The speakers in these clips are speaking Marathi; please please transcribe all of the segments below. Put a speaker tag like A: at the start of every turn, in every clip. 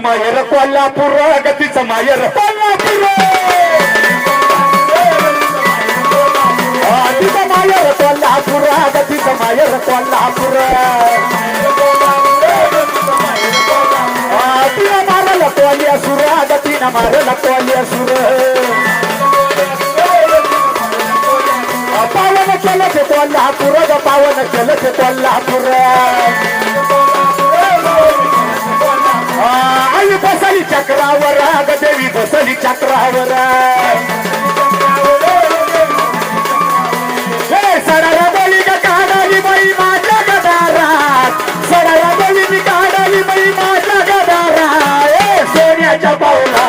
A: माहेर कोल्हापूर गतीचं माहेर कोल्हापूर तिचं माहेर कोल्हापूर गतीचं माहेर कोल्हापूर तिनं मारल कोल्हा सुर गतीनं मारल कोल्हा सुर पावन केलं ते कोल्हापूर ग पावन केलं ते कोल्हापूर आई बसली चक्रावर ग देवी बसली चक्रावर सडाला बोली ग काढाली बाई माझ्या गदारात सडाला बोली मी काढाली बाई माझ्या गदारात सोन्याच्या पावला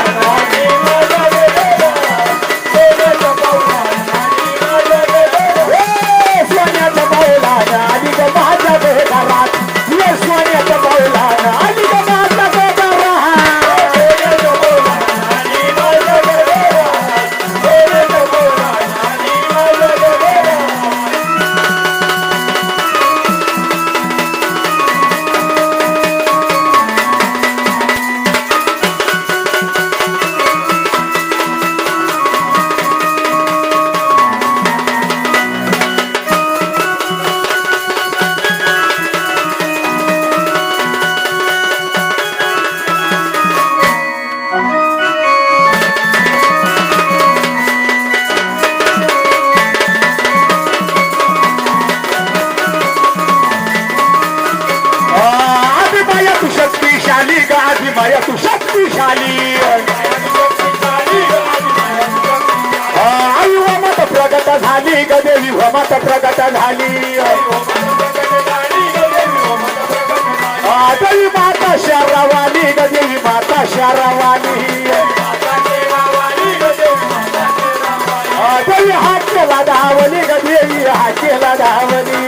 A: सोन्याच्या पावला आली ग माझ्या गदारात सोन्याच्या पावला आली ग माझ्या माया तू शक्तिशाली आई वमत प्रगट झाली ग देवी वमत प्रगट झाली देवी माता शहरावाली ग देवी माता शहरावाली देवी हाकेला धावली ग देवी हाकेला धावली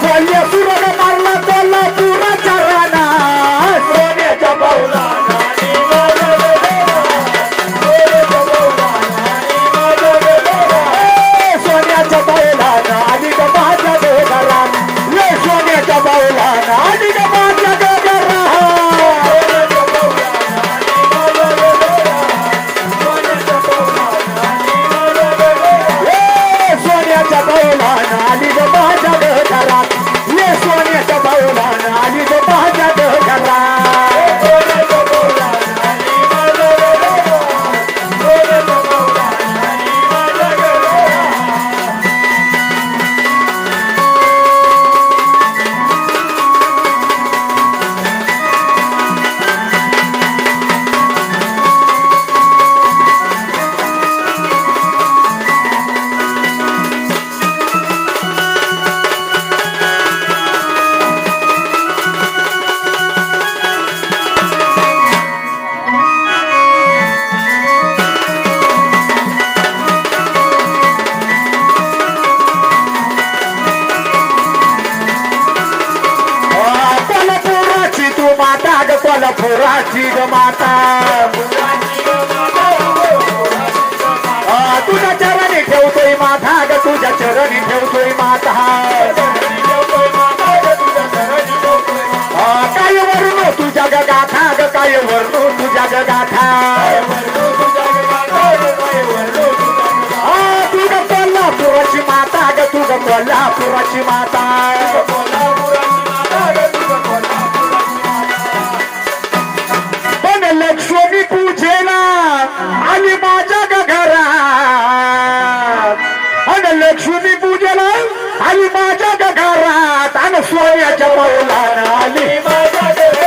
A: कोल्हापूर मारला कोल्हापूराच्या रानात सोन्याच्या पावला सोन्याच्या पावला आली ग माझ्या घरात सोन्याच्या पावला आली ग माझ्या सोन्याच्या पावला आली ग माझ्या घरात सोन्याच्या पावला आली ग माझ्या घरात कोल्हापुराची ग माता तुझ्या चरणी ठेवतोय माथा ग तुझ्या चरणी ठेवतोय माता काय वर्ण तुझ्या ग गाथा ग काय वर्ण तुझ्या ग गाथा तू ग कोल्हापुराची माता ग तू ग कोल्हापुराची माता लक्ष्मी पूजेला आली माझ्या घरात आणि लक्ष्मी पूजेला आली माझ्या घरात आणि सोन्याच्या पावला आली माझ्या घरात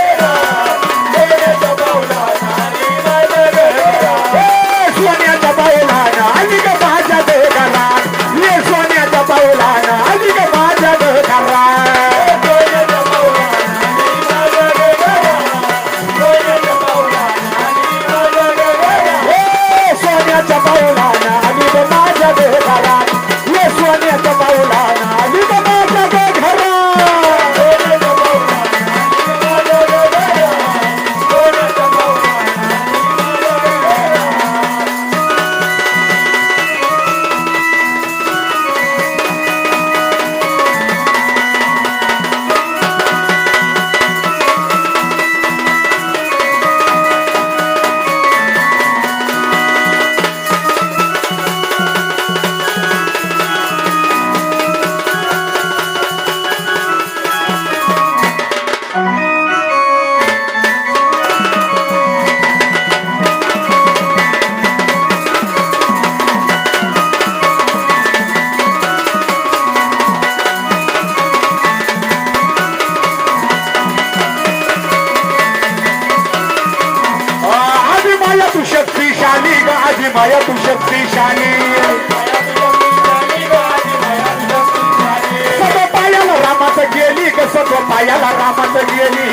A: तू शक्तिशाली ग आजी माया तू शक्तिशाली सगळं पायाला रामात गेली ग सगळं पायाला रामात गेली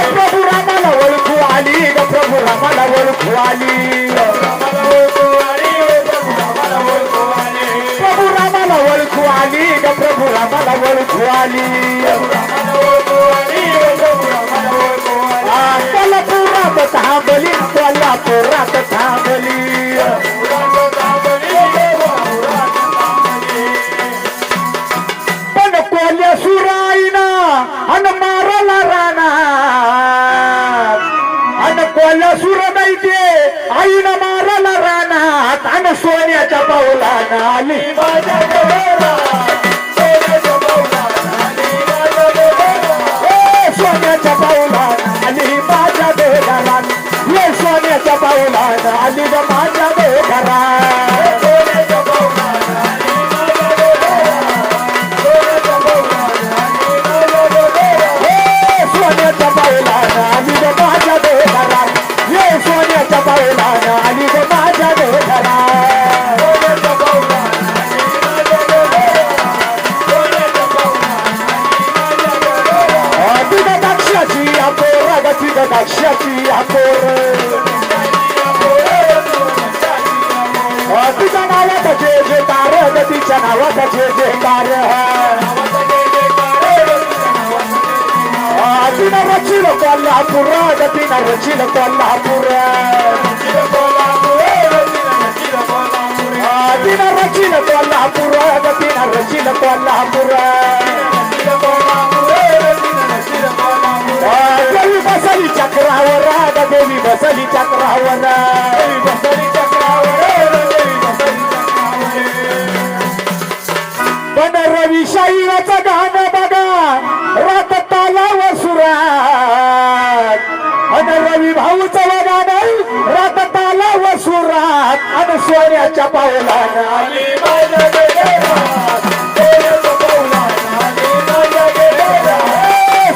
A: प्रभू रामाला ओळखू आली ग प्रभू रामाला ओळखू आली प्रभू रामाला ओळखू आली ग प्रभू रामाला ओळखू आली कोल्हापुरात थांबली कोल्हापुरात थांबली पण कोल्या सुराईना अन मारला राणा अन कोल्या सुर नाही ते आईनं मारला राणा अन सोन्याच्या पावलानं आली सोन्याच्या पावलानं आली माझ्या घरात ये सोन्याच्या पावलानं आली ग माझ्या घरात सोन्याच्या पावलानं आली ग माझ्या घरात ये सोन्याच्या पावलानं आली ग माझ्या घरात दक्षाची अपोर गती दक्षाची अपोर तिच्या नावात जे जे कार गतीच्या नावात जे जे कार्य तिनं रचिल कोल्हापूर गतीनं रचिल कोल्हापूर तिनं रचिल कोल्हापूर गतीनं रचिल कोल्हापूर देवी बसली चक्रावर देवी बसली चक्रावर पण रविशाहीचं गाणं बघा रात तालावर सुरात आणि रवी भाऊचं गाणं रात तालावर सुरात आणि सोन्याच्या पावलानं आली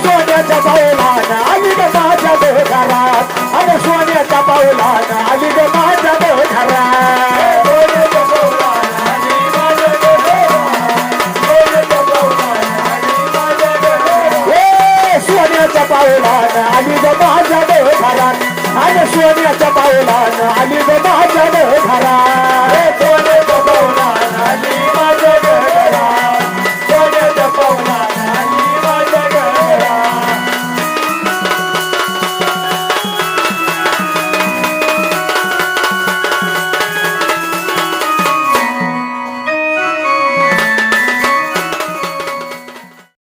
A: सोन्याच्या पावलानं आली ग माझ्या घरात आणि सोन्याच्या पावलानं आली ग माझ्या घरात सोन्याच्या पावलानं आली ग माझ्या घरात आणि सोन्याच्या पावलानं आली ग माझ्या घरात